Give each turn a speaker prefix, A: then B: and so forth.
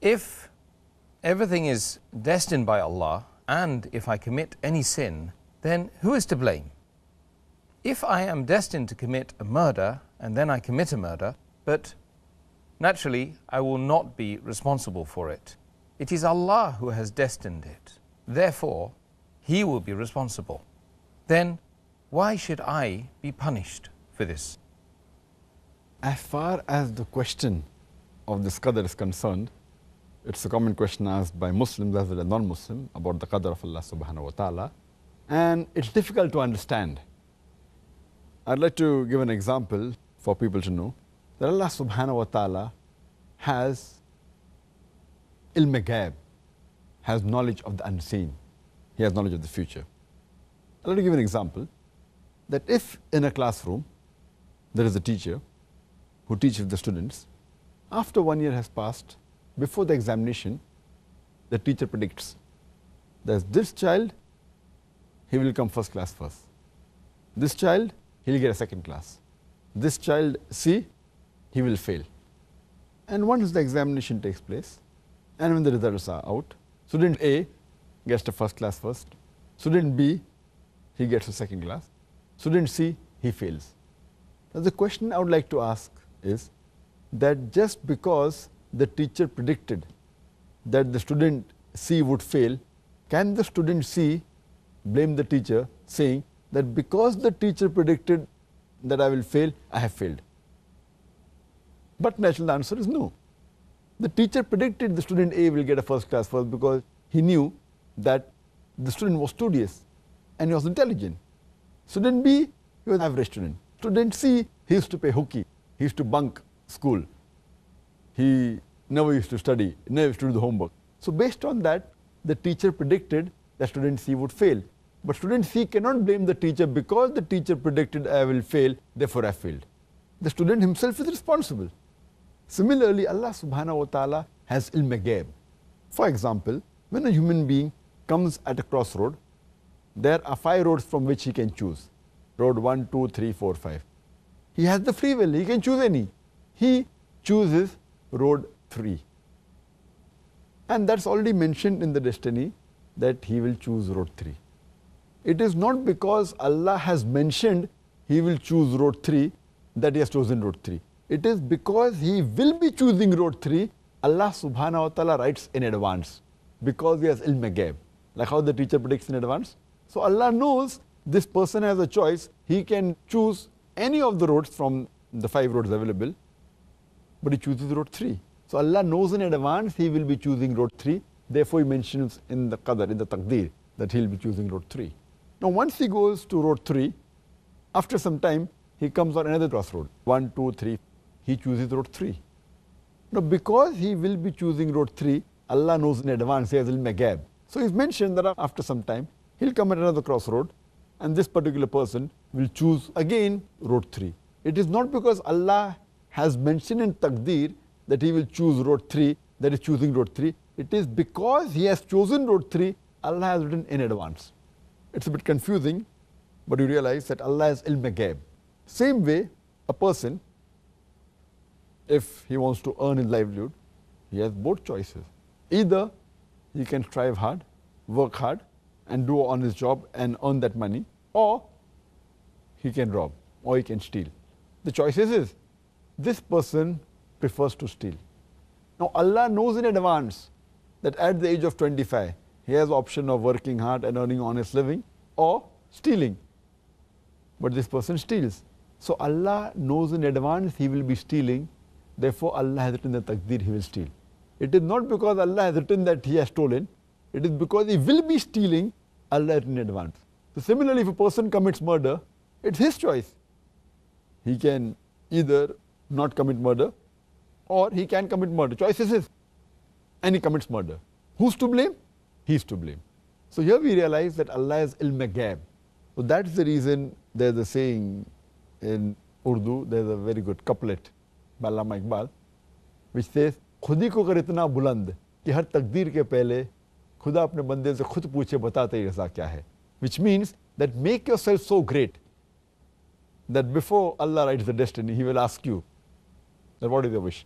A: If everything is destined by Allah, and if I commit any sin, then who is to blame? If I am destined to commit a murder, and then I commit a murder, but naturally I will not be responsible for it. It is Allah who has destined it. Therefore, He will be responsible. Then why should I be punished for this?
B: As far as the question of this qadr is concerned, it's a common question asked by Muslims as well as non-Muslims about the qadr of Allah subhanahu wa ta'ala, and it's difficult to understand. I'd like to give an example for people to know that Allah subhanahu wa ta'ala has ilm ghaib, has knowledge of the unseen. He has knowledge of the future. I'd like to give an example that if in a classroom there is a teacher who teaches the students, after 1 year has passed, before the examination, the teacher predicts that this child, he will come first class first. This child, he will get a second class. This child C, he will fail. And once the examination takes place, and when the results are out, student A gets the first class first, student B, he gets the second class, student C, he fails. Now the question I would like to ask is that just because the teacher predicted that the student C would fail, can the student C blame the teacher saying that because the teacher predicted that I will fail, I have failed? But naturally the answer is no. The teacher predicted the student A will get a first class first because he knew that the student was studious and he was intelligent. Student B, he was an average student. Student C, he used to play hooky, he used to bunk school. He never used to study, never used to do the homework. So based on that, the teacher predicted that student C would fail. But student C cannot blame the teacher because the teacher predicted I will fail, therefore I failed. The student himself is responsible. Similarly, Allah subhanahu wa ta'ala has ilm ghaib. For example, when a human being comes at a crossroad, there are 5 roads from which he can choose. Road 1, 2, 3, 4, 5. He has the free will, he can choose any. He chooses road 3. And that's already mentioned in the destiny that he will choose road 3. It is not because Allah has mentioned he will choose road 3 that he has chosen road 3. It is because he will be choosing road 3, Allah subhanahu wa ta'ala writes in advance because he has ilm ghaib. Like how the teacher predicts in advance. So Allah knows this person has a choice. He can choose any of the roads from the 5 roads available, but he chooses road 3. So Allah knows in advance he will be choosing road 3. Therefore he mentions in the qadr, in the taqdeer, that he will be choosing road 3. Now once he goes to road 3, after some time he comes on another crossroad, 1, 2, 3. He chooses road 3. Now because he will be choosing road 3, Allah knows in advance, he has ilm ghaib. So he's mentioned that after some time, he'll come at another crossroad and this particular person will choose again road 3. It is not because Allah has mentioned in taqdeer that he will choose road 3, that is choosing road 3. It is because he has chosen road 3, Allah has written in advance. It's a bit confusing, but you realize that Allah has ilm ghaib. Same way, a person, if he wants to earn his livelihood, he has both choices. Either he can strive hard, work hard, and do on his job and earn that money, or he can rob, or he can steal. The choice is this person prefers to steal. Now Allah knows in advance that at the age of 25, he has the option of working hard and earning honest living, or stealing. But this person steals. So Allah knows in advance he will be stealing. Therefore Allah has written the taqdeer he will steal. It is not because Allah has written that he has stolen. It is because he will be stealing, Allah has written in advance. So similarly, if a person commits murder, it's his choice. He can either not commit murder or he can commit murder. Choice is his. And he commits murder. Who's to blame? He's to blame. So here we realize that Allah has ilm ghaib. So that's the reason there's a saying in Urdu, there's a very good couplet by Allama Iqbal, which says, खुदी को कर इतना बुलंद कि हर तकदीर के पहले खुदा अपने बंदे से खुद पूछे बता तेरी रज़ा क्या है. Which means that make yourself so great that before Allah writes the destiny, He will ask you that what is your wish.